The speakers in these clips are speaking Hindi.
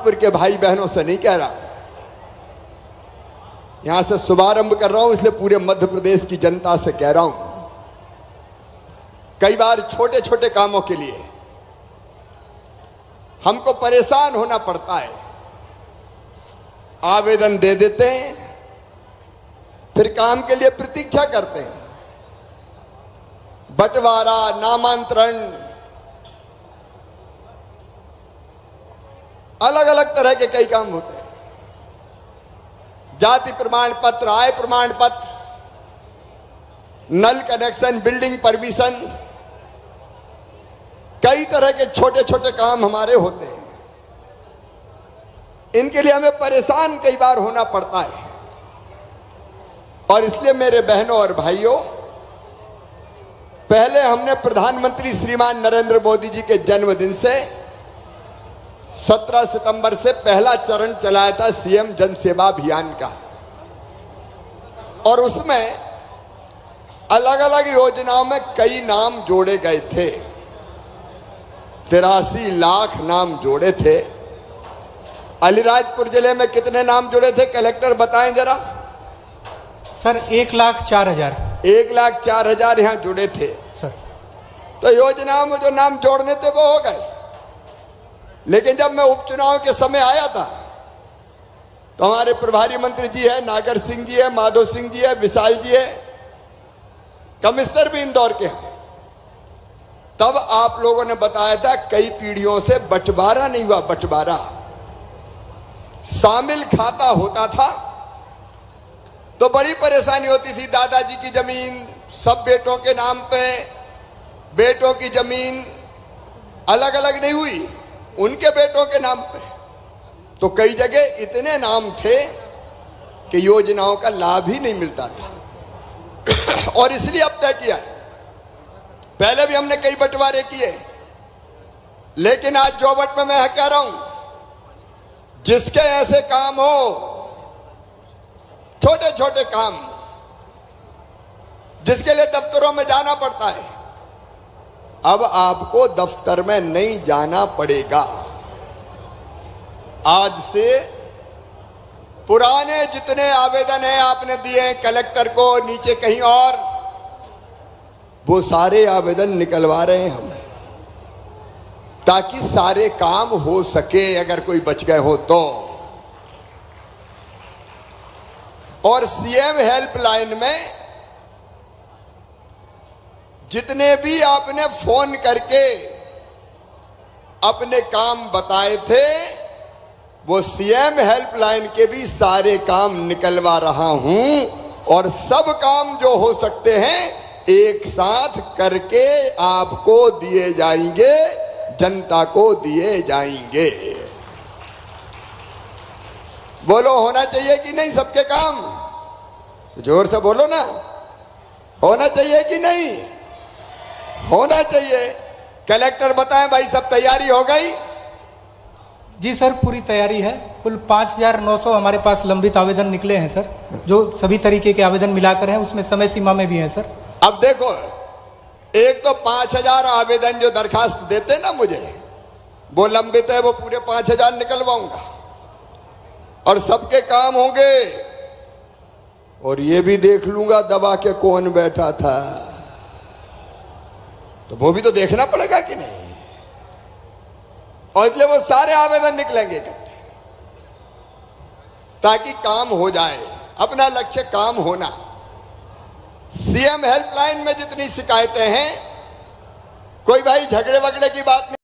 अलीराजपुर के भाई बहनों से नहीं कह रहा, यहां से शुभारंभ कर रहा हूं, इसलिए पूरे मध्य प्रदेश की जनता से कह रहा हूं। कई बार छोटे छोटे कामों के लिए हमको परेशान होना पड़ता है। आवेदन दे देते हैं, फिर काम के लिए प्रतीक्षा करते हैं। बंटवारा, नामांतरण, अलग अलग तरह के कई काम होते हैं। जाति प्रमाण पत्र, आय प्रमाण पत्र, नल कनेक्शन, बिल्डिंग परमिशन, कई तरह के छोटे छोटे काम हमारे होते हैं। इनके लिए हमें परेशान कई बार होना पड़ता है। और इसलिए मेरे बहनों और भाइयों, पहले हमने प्रधानमंत्री श्रीमान नरेंद्र मोदी जी के जन्मदिन से 17 सितंबर से पहला चरण चलाया था सीएम जन सेवा अभियान का। और उसमें अलग अलग योजनाओं में कई नाम जोड़े गए थे। 83 लाख नाम जोड़े थे। अलीराजपुर जिले में कितने नाम जोड़े थे, कलेक्टर बताएं जरा। सर 1,04,000। 1,04,000 यहां जुड़े थे सर। तो योजनाओं में जो नाम जोड़ने थे वो हो गए। लेकिन जब मैं उपचुनाव के समय आया था तो हमारे प्रभारी मंत्री जी है, नागर सिंह जी है, माधव सिंह जी है, विशाल जी है, कमिश्नर भी इंदौर के हैं। तब आप लोगों ने बताया था कई पीढ़ियों से बंटवारा नहीं हुआ। बंटवारा शामिल खाता होता था तो बड़ी परेशानी होती थी। दादाजी की जमीन सब बेटों के नाम पे, बेटों की जमीन अलग अलग नहीं हुई, उनके बेटों के नाम पे। तो कई जगह इतने नाम थे कि योजनाओं का लाभ ही नहीं मिलता था। और इसलिए अब तय किया है, पहले भी हमने कई बंटवारे किए, लेकिन आज जोबट में मैं कह रहा हूं, जिसके ऐसे काम हो, छोटे छोटे काम, जिसके लिए दफ्तरों में जाना पड़ता है, अब आपको दफ्तर में नहीं जाना पड़ेगा। आज से पुराने जितने आवेदन हैं आपने दिए हैं कलेक्टर को, नीचे कहीं और, वो सारे आवेदन निकलवा रहे हैं हम, ताकि सारे काम हो सके अगर कोई बच गए हो तो। और सीएम हेल्पलाइन में जितने भी आपने फोन करके अपने काम बताए थे, वो सीएम हेल्पलाइन के भी सारे काम निकलवा रहा हूं। और सब काम जो हो सकते हैं एक साथ करके आपको दिए जाएंगे, जनता को दिए जाएंगे। बोलो होना चाहिए कि नहीं सबके काम? जोर से बोलो ना, होना चाहिए कि नहीं? होना चाहिए। कलेक्टर बताएं भाई, सब तैयारी हो गई? जी सर, पूरी तैयारी है। कुल 5,900 हमारे पास लंबित आवेदन निकले हैं सर, जो सभी तरीके के आवेदन मिलाकर हैं, उसमें समय सीमा में भी हैं सर। अब देखो, एक तो 5,000 आवेदन जो दरखास्त देते ना मुझे, वो लंबित है, वो पूरे 5,000 निकलवाऊंगा और सबके काम होंगे। और ये भी देख लूंगा दबा के कौन बैठा था, तो वो भी तो देखना पड़ेगा कि नहीं। और इसलिए वो सारे आवेदन निकलेंगे इकट्ठे, ताकि काम हो जाए। अपना लक्ष्य काम होना। सीएम हेल्पलाइन में जितनी शिकायतें हैं, कोई भाई झगड़े वगड़े की बात नहीं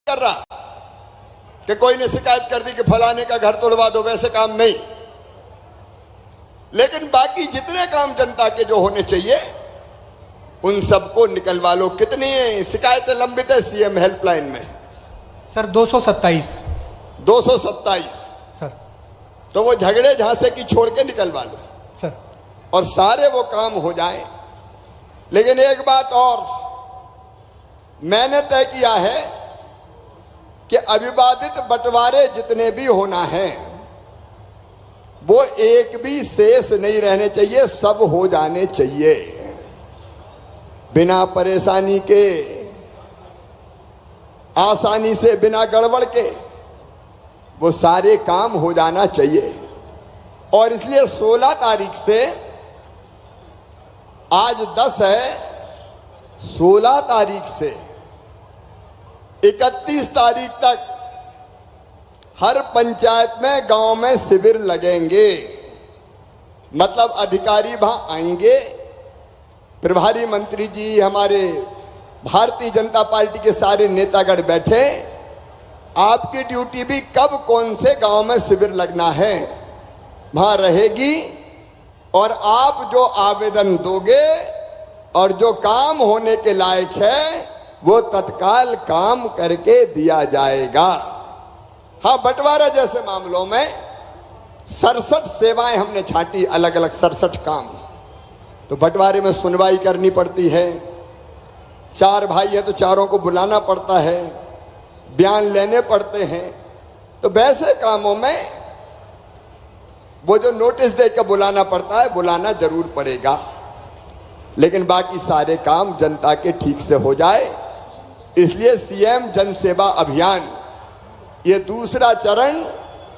कर रहा कि कोई ने शिकायत कर दी कि फलाने का घर तोड़वा दो, वैसे काम नहीं। लेकिन बाकी जितने काम जनता के जो होने चाहिए उन सबको निकलवा लो। कितनी शिकायतें लंबित है सीएम हेल्पलाइन में? Sir 227 sir. तो वो झगड़े झांसे की छोड़ के निकलवा लो सर, और सारे वो काम हो जाए। लेकिन एक बात और मैंने तय किया है कि अविवादित बंटवारे जितने भी होना है वो एक भी शेष नहीं रहने चाहिए, सब हो जाने चाहिए। बिना परेशानी के, आसानी से, बिना गड़बड़ के वो सारे काम हो जाना चाहिए। और इसलिए 16 तारीख से, आज 10 है, 16 तारीख से 31 तारीख तक हर पंचायत में, गांव में शिविर लगेंगे। मतलब अधिकारी वहां आएंगे, प्रभारी मंत्री जी, हमारे भारतीय जनता पार्टी के सारे नेतागण बैठे, आपकी ड्यूटी भी कब कौन से गांव में शिविर लगना है वहां रहेगी, और आप जो आवेदन दोगे और जो काम होने के लायक है वो तत्काल काम करके दिया जाएगा। हाँ, बंटवारा जैसे मामलों में 67 सेवाएं हमने छांटी, अलग अलग 67 काम। तो बंटवारे में सुनवाई करनी पड़ती है, 4 भाई है तो चारों को बुलाना पड़ता है, बयान लेने पड़ते हैं। तो वैसे कामों में वो जो नोटिस देकर बुलाना पड़ता है, बुलाना जरूर पड़ेगा, लेकिन बाकी सारे काम जनता के ठीक से हो जाए। इसलिए सीएम जन सेवा अभियान, ये दूसरा चरण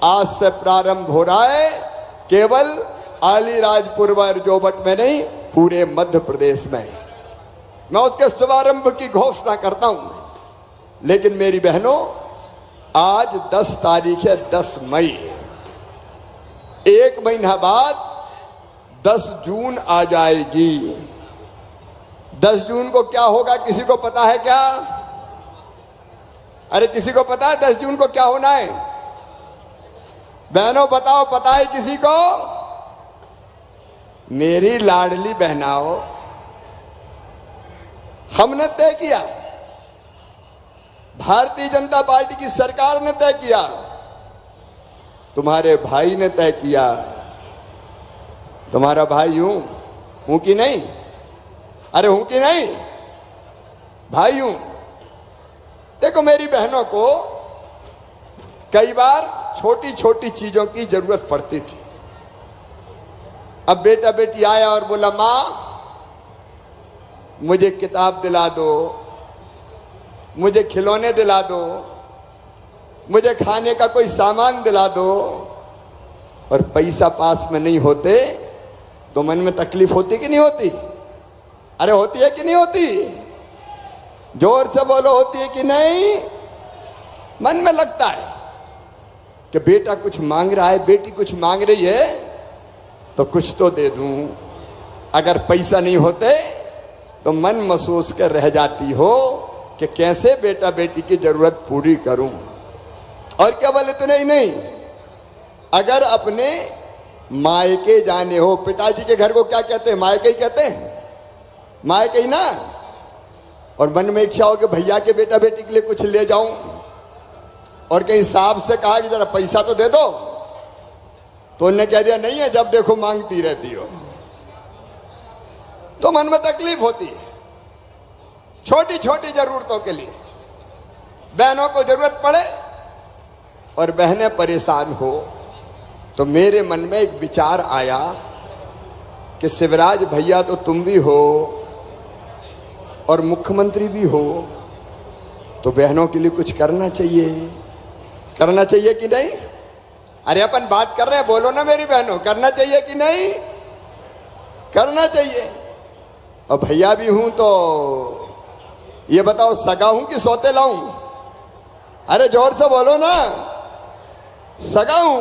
आज से प्रारंभ हो रहा है। केवल अलीराजपुर व जोबट में नहीं, पूरे मध्य प्रदेश में। मैं उसके शुभारंभ की घोषणा करता हूं, लेकिन मेरी बहनों, आज 10 तारीख है, 10 मई। 1 महीना बाद 10 जून आ जाएगी। 10 जून को क्या होगा, किसी को पता है क्या? अरे किसी को पता है 10 जून को क्या होना है? बहनों बताओ, पता है किसी को? मेरी लाडली बहनाओ, हमने तय किया, भारतीय जनता पार्टी की सरकार ने तय किया, तुम्हारे भाई ने तय किया। तुम्हारा भाई हूं कि नहीं? अरे हूं कि नहीं? भाई हूं। देखो मेरी बहनों को कई बार छोटी छोटी चीजों की जरूरत पड़ती थी। अब बेटा बेटी आया और बोला, मां मुझे किताब दिला दो, मुझे खिलौने दिला दो, मुझे खाने का कोई सामान दिला दो, और पैसा पास में नहीं होते तो मन में तकलीफ होती कि नहीं होती? अरे होती है कि नहीं होती? जोर से बोलो, होती है कि नहीं? मन में लगता है कि बेटा कुछ मांग रहा है, बेटी कुछ मांग रही है, तो कुछ तो दे दूं। अगर पैसा नहीं होते तो मन महसूस कर रह जाती हो कि कैसे बेटा बेटी की जरूरत पूरी करूं। और केवल इतने ही नहीं, अगर अपने मायके जाने हो, पिताजी के घर को क्या कहते हैं? मायके ही कहते हैं, मायके ही ना। और मन में इच्छा हो कि भैया के बेटा बेटी के लिए कुछ ले जाऊं, और कहीं साहब से कहा कि जरा पैसा तो दे दो, तो उन्होंने कह दिया नहीं है, जब देखो मांगती रहती हो। तो मन में तकलीफ होती है छोटी छोटी जरूरतों के लिए। बहनों को जरूरत पड़े और बहनें परेशान हो, तो मेरे मन में एक विचार आया कि शिवराज भैया तो तुम भी हो और मुख्यमंत्री भी हो, तो बहनों के लिए कुछ करना चाहिए। करना चाहिए कि नहीं? अरे अपन बात कर रहे हैं, बोलो ना मेरी बहनों, करना चाहिए कि नहीं? करना चाहिए। और भैया भी हूं तो ये बताओ, सगा हूं कि सौतेला हूं? अरे जोर से बोलो ना। सगा हूं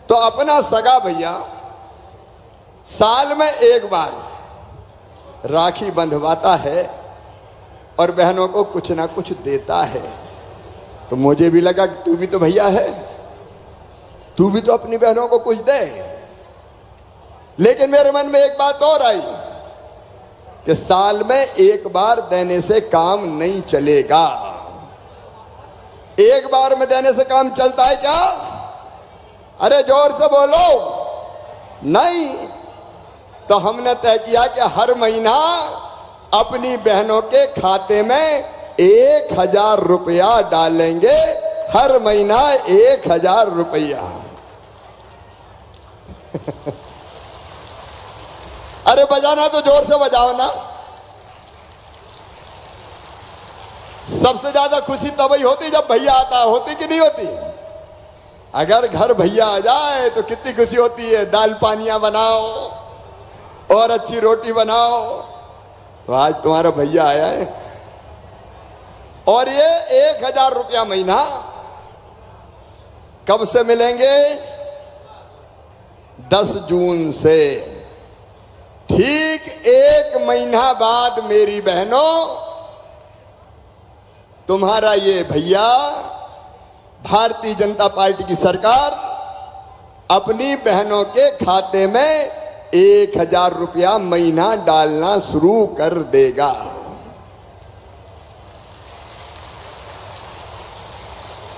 तो अपना सगा भैया साल में एक बार राखी बंधवाता है और बहनों को कुछ ना कुछ देता है। तो मुझे भी लगा कि तू भी तो भैया है, तू भी तो अपनी बहनों को कुछ दे। लेकिन मेरे मन में एक बात और आई कि साल में एक बार देने से काम नहीं चलेगा। एक बार में देने से काम चलता है क्या? अरे जोर से बोलो, नहीं। तो हमने तय किया कि हर महीना अपनी बहनों के खाते में 1000 रुपया डालेंगे। हर महीना 1000 रुपया। अरे बजाना तो जोर से बजाओ ना। सबसे ज्यादा खुशी तभी होती जब भैया आता है, होती कि नहीं होती? अगर घर भैया आ जाए तो कितनी खुशी होती है। दाल पानियां बनाओ और अच्छी रोटी बनाओ, तो आज तुम्हारा भैया आया है। और ये 1000 रुपया महीना कब से मिलेंगे? 10 जून से। ठीक 1 महीना बाद मेरी बहनों, तुम्हारा ये भैया, भारतीय जनता पार्टी की सरकार अपनी बहनों के खाते में 1000 रुपया महीना डालना शुरू कर देगा।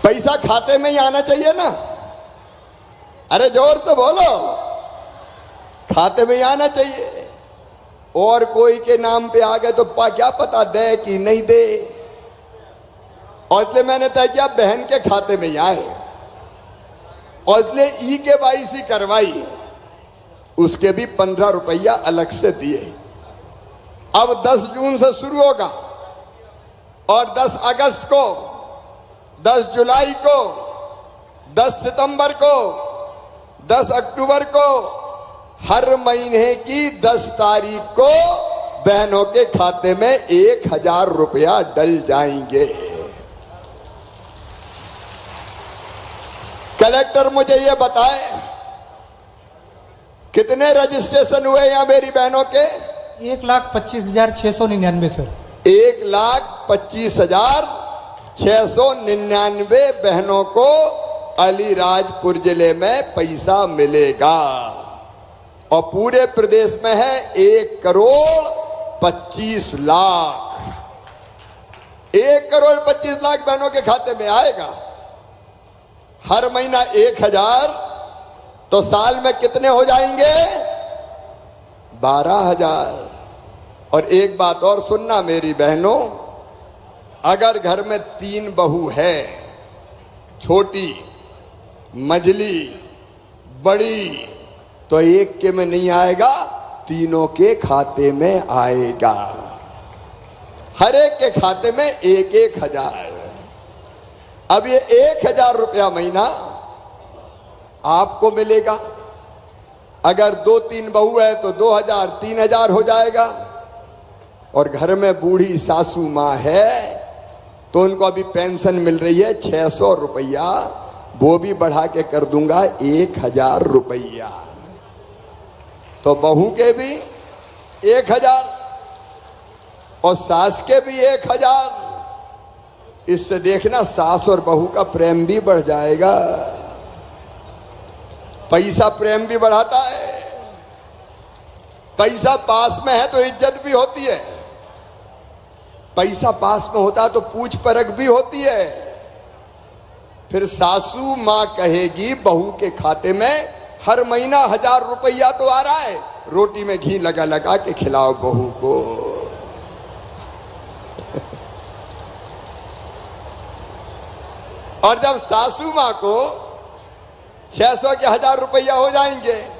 पैसा खाते में ही आना चाहिए ना? अरे जोर से बोलो, खाते में ही आना चाहिए। और कोई के नाम पे आ गए तो क्या पता दे कि नहीं दे। और इसलिए मैंने तय किया बहन के खाते में ही आए, और इसलिए EKYC करवाई, उसके भी 15 रुपया अलग से दिए। अब 10 जून से शुरू होगा और 10 अगस्त को, 10 जुलाई को, 10 सितंबर को, 10 अक्टूबर को, हर महीने की 10 तारीख को बहनों के खाते में 1000 रुपया डल जाएंगे। कलेक्टर मुझे ये बताए कितने रजिस्ट्रेशन हुए यहां मेरी बहनों के? 1,25,699 सर। 1,25,699 बहनों को अलीराजपुर जिले में पैसा मिलेगा। और पूरे प्रदेश में है 1,25,00,000। 1,25,00,000 बहनों के खाते में आएगा। हर महीना 1000, तो साल में कितने हो जाएंगे? 12,000। और एक बात और सुनना मेरी बहनों, अगर घर में 3 बहू है, छोटी, मझली, बड़ी, तो एक के में नहीं आएगा, तीनों के खाते में आएगा। हर एक के खाते में 1,000। अब ये 1000 रुपया महीना आपको मिलेगा। अगर 2-3 बहू है तो 2000, 3000 हो जाएगा। और घर में बूढ़ी सासू माँ है तो उनको अभी पेंशन मिल रही है 600 रुपया, वो भी बढ़ा के कर दूंगा 1000 रुपया। तो बहू के भी 1000 और सास के भी 1000। इससे देखना सास और बहू का प्रेम भी बढ़ जाएगा। पैसा प्रेम भी बढ़ाता है। पैसा पास में है तो इज्जत भी होती है। पैसा पास में होता है तो पूछ परख भी होती है। फिर सासू माँ कहेगी बहू के खाते में हर महीना 1000 रुपया तो आ रहा है, रोटी में घी लगा लगा के खिलाओ बहू को। और जब सासू माँ को 600 के 1000 रुपया हो जाएंगे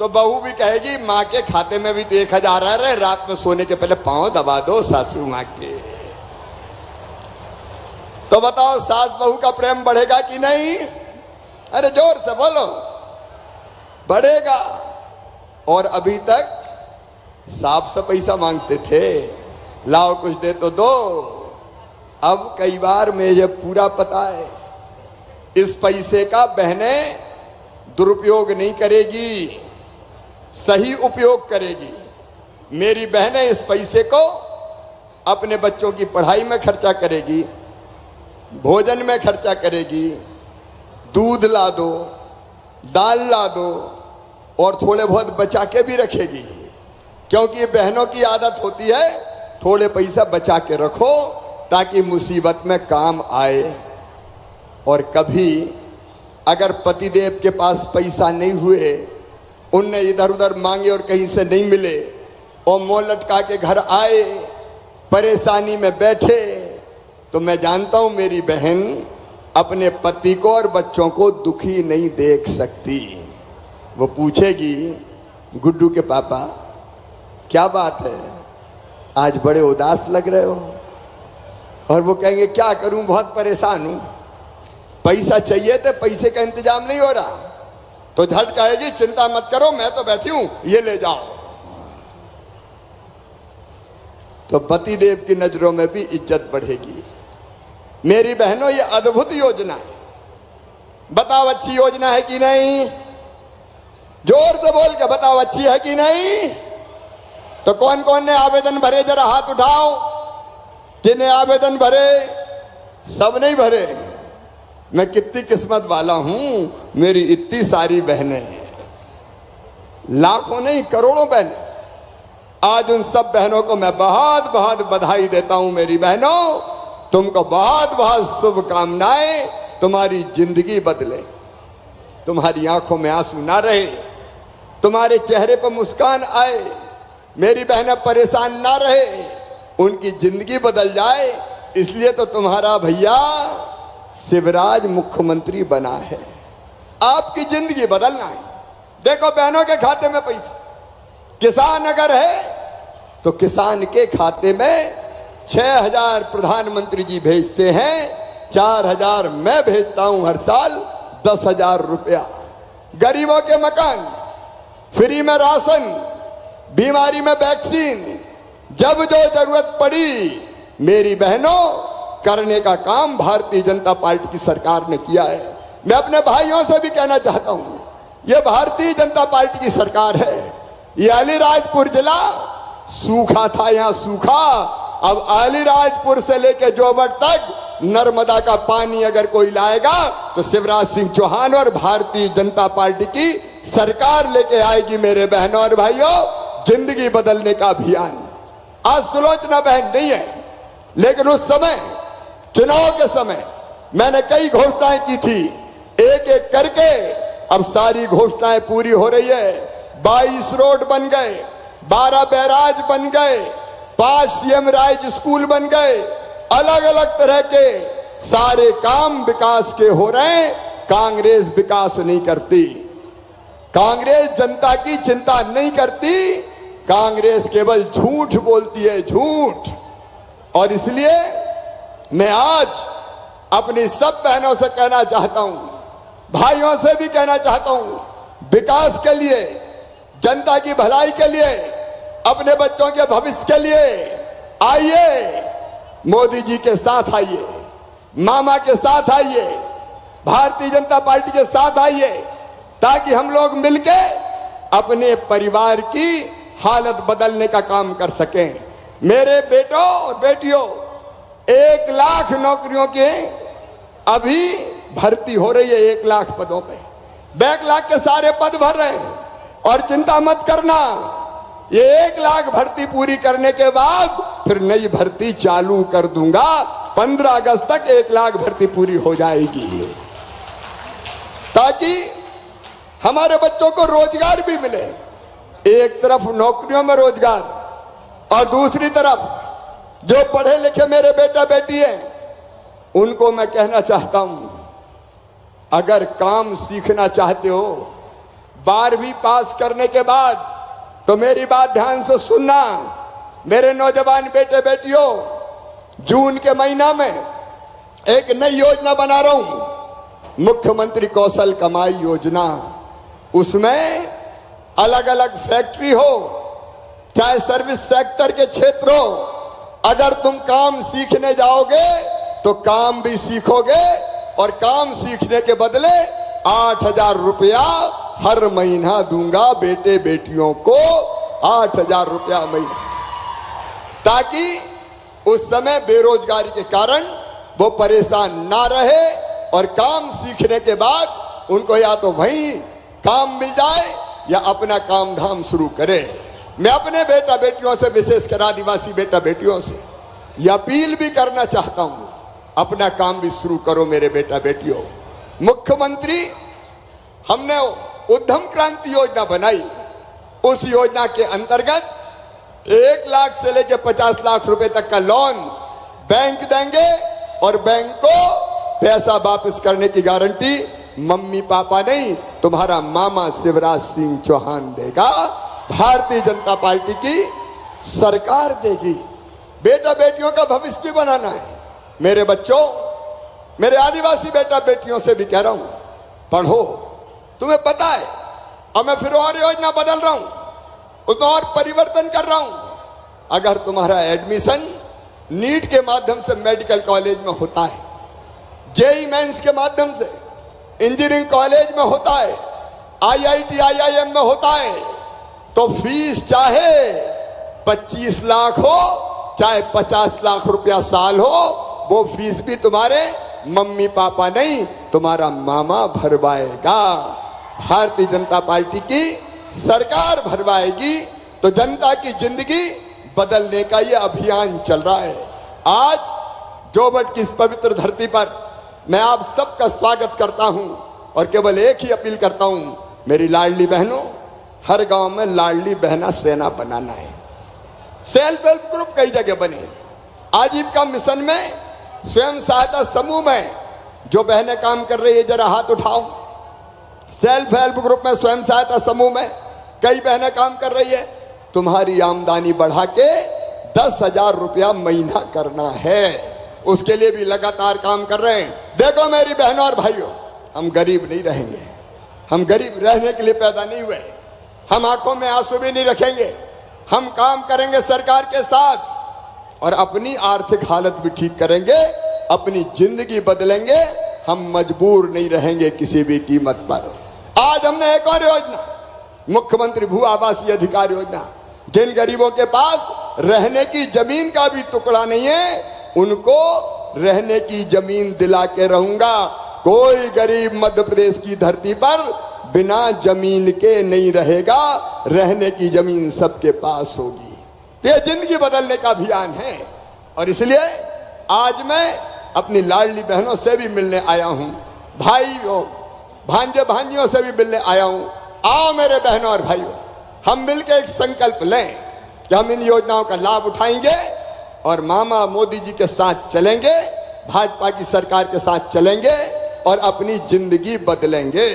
तो बहू भी कहेगी माँ के खाते में भी तो 1000 आ रहे, रात में सोने के पहले पांव दबा दो सासू माँ के। तो बताओ सास बहू का प्रेम बढ़ेगा कि नहीं? अरे जोर से बोलो, बढ़ेगा। और अभी तक साफ से पैसा मांगते थे, लाओ कुछ दे तो दो। अब कई बार मुझे पूरा पता है इस पैसे का बहनें दुरुपयोग नहीं करेगी, सही उपयोग करेगी। मेरी बहनें इस पैसे को अपने बच्चों की पढ़ाई में खर्चा करेगी, भोजन में खर्चा करेगी, दूध ला दो, दाल ला दो और थोड़े बहुत बचा के भी रखेगी। क्योंकि बहनों की आदत होती है थोड़े पैसा बचा के रखो ताकि मुसीबत में काम आए। और कभी अगर पतिदेव के पास पैसा नहीं हुए, उनने इधर उधर मांगे और कहीं से नहीं मिले और मुंह लटका के घर आए, परेशानी में बैठे, तो मैं जानता हूं मेरी बहन अपने पति को और बच्चों को दुखी नहीं देख सकती। वो पूछेगी गुड्डू के पापा क्या बात है, आज बड़े उदास लग रहे हो। और वो कहेंगे क्या करूं, बहुत परेशान हूं, पैसा चाहिए तो पैसे का इंतजाम नहीं हो रहा, तो झट कहेगी चिंता मत करो मैं तो बैठी हूं, ये ले जाओ। तो पति देव की नजरों में भी इज्जत बढ़ेगी। मेरी बहनों, ये अद्भुत योजना है। बताओ अच्छी योजना है कि नहीं? जोर से बोल के बताओ अच्छी है कि नहीं? तो कौन कौन ने आवेदन भरे, जरा हाथ उठाओ। जिन्हें आवेदन भरे, सब नहीं भरे। मैं कितनी किस्मत वाला हूं, मेरी इतनी सारी बहनें हैं, लाखों नहीं करोड़ों बहनें। आज उन सब बहनों को मैं बहुत बहुत बधाई देता हूं। मेरी बहनों, तुमको बहुत बहुत शुभकामनाएं। तुम्हारी जिंदगी बदले, तुम्हारी आंखों में आंसू ना रहे, तुम्हारे चेहरे पर मुस्कान आए, मेरी बहनें परेशान ना रहे, उनकी जिंदगी बदल जाए। इसलिए तो तुम्हारा भैया शिवराज मुख्यमंत्री बना है। आपकी जिंदगी बदलना है। देखो बहनों के खाते में पैसा, किसान अगर है तो किसान के खाते में 6,000 प्रधानमंत्री जी भेजते हैं, 4,000 मैं भेजता हूं हर साल, 10,000 रुपया। गरीबों के मकान, फ्री में राशन, बीमारी में वैक्सीन, जब जो जरूरत पड़ी मेरी बहनों करने का काम भारतीय जनता पार्टी की सरकार ने किया है। मैं अपने भाइयों से भी कहना चाहता हूं, यह भारतीय जनता पार्टी की सरकार है। ये अलीराजपुर जिला सूखा था, यहां सूखा, अब अलीराजपुर से लेकर जोबट तक नर्मदा का पानी अगर कोई लाएगा तो शिवराज सिंह चौहान और भारतीय जनता पार्टी की सरकार लेके आएगी। मेरे बहनों और भाइयों, जिंदगी बदलने का अभियान। आज सुलोचना बहन नहीं है, लेकिन उस समय चुनाव के समय मैंने कई घोषणाएं की थी, एक एक करके अब सारी घोषणाएं पूरी हो रही है। 22 रोड बन गए, 12 बैराज बन गए, 5 सीएम राइज स्कूल बन गए, अलग अलग तरह के सारे काम विकास के हो रहे हैं। कांग्रेस विकास नहीं करती, कांग्रेस जनता की चिंता नहीं करती, कांग्रेस केवल झूठ बोलती है, झूठ। और इसलिए मैं आज अपनी सब बहनों से कहना चाहता हूं, भाइयों से भी कहना चाहता हूं, विकास के लिए, जनता की भलाई के लिए, अपने बच्चों के भविष्य के लिए आइए, मोदी जी के साथ आइए, मामा के साथ आइए, भारतीय जनता पार्टी के साथ आइए, ताकि हम लोग मिलके अपने परिवार की हालत बदलने का काम कर सकें। मेरे बेटों और बेटियों, 1 लाख नौकरियों के अभी भर्ती हो रही है, 1 लाख पदों पे। बैकलॉग के सारे पद भर रहे हैं। और चिंता मत करना, ये 1 लाख भर्ती पूरी करने के बाद फिर नई भर्ती चालू कर दूंगा। 15 अगस्त तक 1 लाख भर्ती पूरी हो जाएगी, ताकि हमारे बच्चों को रोजगार भी मिले। एक तरफ नौकरियों में रोजगार, और दूसरी तरफ जो पढ़े लिखे मेरे बेटा बेटी हैं, उनको मैं कहना चाहता हूं, अगर काम सीखना चाहते हो 12वीं पास करने के बाद, तो मेरी बात ध्यान से सुनना। मेरे नौजवान बेटे बेटियों, जून के महीना में एक नई योजना बना रहा हूं, मुख्यमंत्री कौशल कमाई योजना। उसमें अलग अलग फैक्ट्री हो, चाहे सर्विस सेक्टर के क्षेत्र हो, अगर तुम काम सीखने जाओगे तो काम भी सीखोगे, और काम सीखने के बदले 8,000 रुपया हर महीना दूंगा बेटे बेटियों को, 8,000 रुपया महीना, ताकि उस समय बेरोजगारी के कारण वो परेशान ना रहे, और काम सीखने के बाद उनको या तो वहीं काम मिल जाए या अपना काम धाम शुरू करे। मैं अपने बेटा बेटियों से, विशेषकर आदिवासी बेटा बेटियों से यह अपील भी करना चाहता हूं, अपना काम भी शुरू करो मेरे बेटा बेटियों। मुख्यमंत्री हमने उद्यम क्रांति योजना बनाई, उस योजना के अंतर्गत 1 लाख से लेकर 50 लाख रुपए तक का लोन बैंक देंगे, और बैंक को पैसा वापस करने की गारंटी मम्मी पापा नहीं, तुम्हारा मामा शिवराज सिंह चौहान देगा, भारतीय जनता पार्टी की सरकार देगी। बेटा बेटियों का भविष्य भी बनाना है, मेरे बच्चों, मेरे आदिवासी बेटा बेटियों से भी कह रहा हूं, पढ़ो। तुम्हें पता है, अब मैं फिर और योजना बदल रहा हूं, उसमें और परिवर्तन कर रहा हूं। अगर तुम्हारा एडमिशन नीट के माध्यम से मेडिकल कॉलेज में होता है, जेई मेंस के माध्यम से इंजीनियरिंग कॉलेज में होता है, IIT IIM में होता है, तो फीस चाहे 25 लाख हो चाहे 50 लाख रुपया साल हो, वो फीस भी तुम्हारे मम्मी पापा नहीं, तुम्हारा मामा भरवाएगा। भारतीय जनता पार्टी की सरकार भरवाएगी। तो जनता की जिंदगी बदलने का ये अभियान चल रहा है। आज जोबट की इस पवित्र धरती पर मैं आप सबका स्वागत करता हूं और केवल एक ही अपील करता हूं, मेरी लाडली बहनों, हर गांव में लाडली बहना सेना बनाना है। सेल्फ हेल्प ग्रुप कई जगह बने। आजीविका मिशन में स्वयं सहायता समूह में जो बहनें काम कर रही है, जरा हाथ उठाओ। सेल्फ हेल्प ग्रुप में, स्वयं सहायता समूह में कई बहनें काम कर रही है। तुम्हारी आमदनी बढ़ा के 10,000 रुपया महीना करना है, उसके लिए भी लगातार काम कर रहे हैं। देखो मेरी बहनों और भाइयों, हम गरीब नहीं रहेंगे, हम गरीब रहने के लिए पैदा नहीं हुए, हम आंखों में आंसू भी नहीं रखेंगे। हम काम करेंगे सरकार के साथ और अपनी आर्थिक हालत भी ठीक करेंगे, अपनी जिंदगी बदलेंगे। हम मजबूर नहीं रहेंगे किसी भी कीमत पर। आज हमने एक और योजना, मुख्यमंत्री भू आवासीय अधिकार योजना, जिन गरीबों के पास रहने की जमीन का भी टुकड़ा नहीं है, उनको रहने की जमीन दिला के रहूंगा। कोई गरीब मध्य प्रदेश की धरती पर बिना जमीन के नहीं रहेगा, रहने की जमीन सबके पास होगी। ये जिंदगी बदलने का अभियान है और इसलिए आज मैं अपनी लाडली बहनों से भी मिलने आया हूं, भाइयों भांजे भांजियों से भी मिलने आया हूं। आओ मेरे बहनों और भाइयों, हम मिलकर एक संकल्प लें कि हम इन योजनाओं का लाभ उठाएंगे और मामा मोदी जी के साथ चलेंगे, भाजपा की सरकार के साथ चलेंगे और अपनी जिंदगी बदलेंगे।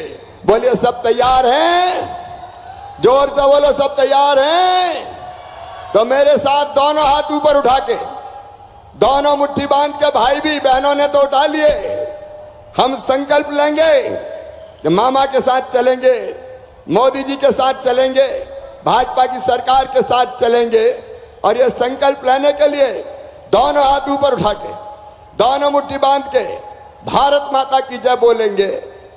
बोलिए सब तैयार हैं? जोर से बोलो सब तैयार हैं? तो मेरे साथ दोनों हाथ ऊपर उठा के, दोनों मुट्ठी बांध के, भाई भी बहनों ने तो उठा लिए, हम संकल्प लेंगे कि मामा के साथ चलेंगे, मोदी जी के साथ चलेंगे, भाजपा की सरकार के साथ चलेंगे। और ये संकल्प लेने के लिए दोनों हाथ ऊपर उठा के, दोनों मुट्ठी बांध के भारत माता की जय बोलेंगे।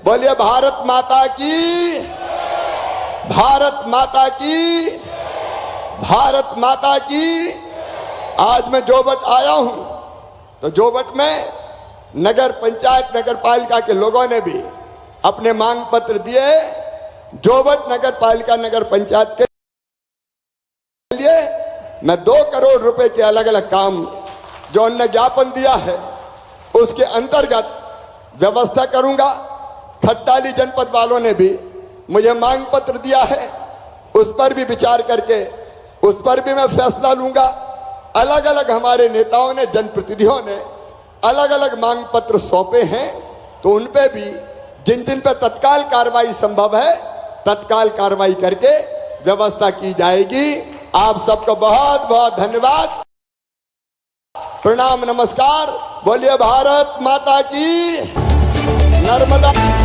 बोलिए भारत माता की, भारत माता की, भारत माता की। आज मैं जोबट आया हूं तो जोबट में नगर पंचायत, नगर पालिका के लोगों ने भी अपने मांग पत्र दिए। जोबट नगर पालिका, नगर पंचायत के लिए मैं 2 करोड़ रुपए के अलग अलग काम जो उन्होंने ज्ञापन दिया है उसके अंतर्गत व्यवस्था करूंगा। खट्टाली जनपद वालों ने भी मुझे मांग पत्र दिया है, उस पर भी विचार करके उस पर भी मैं फैसला लूंगा। अलग अलग हमारे नेताओं ने, जनप्रतिनिधियों ने अलग अलग मांग पत्र सौंपे हैं, तो उन पे भी जिन जिन पे तत्काल कार्रवाई संभव है, तत्काल कार्रवाई करके व्यवस्था की जाएगी। आप सबको बहुत बहुत धन्यवाद, प्रणाम, नमस्कार। बोलिए भारत माता की, नर्मदा।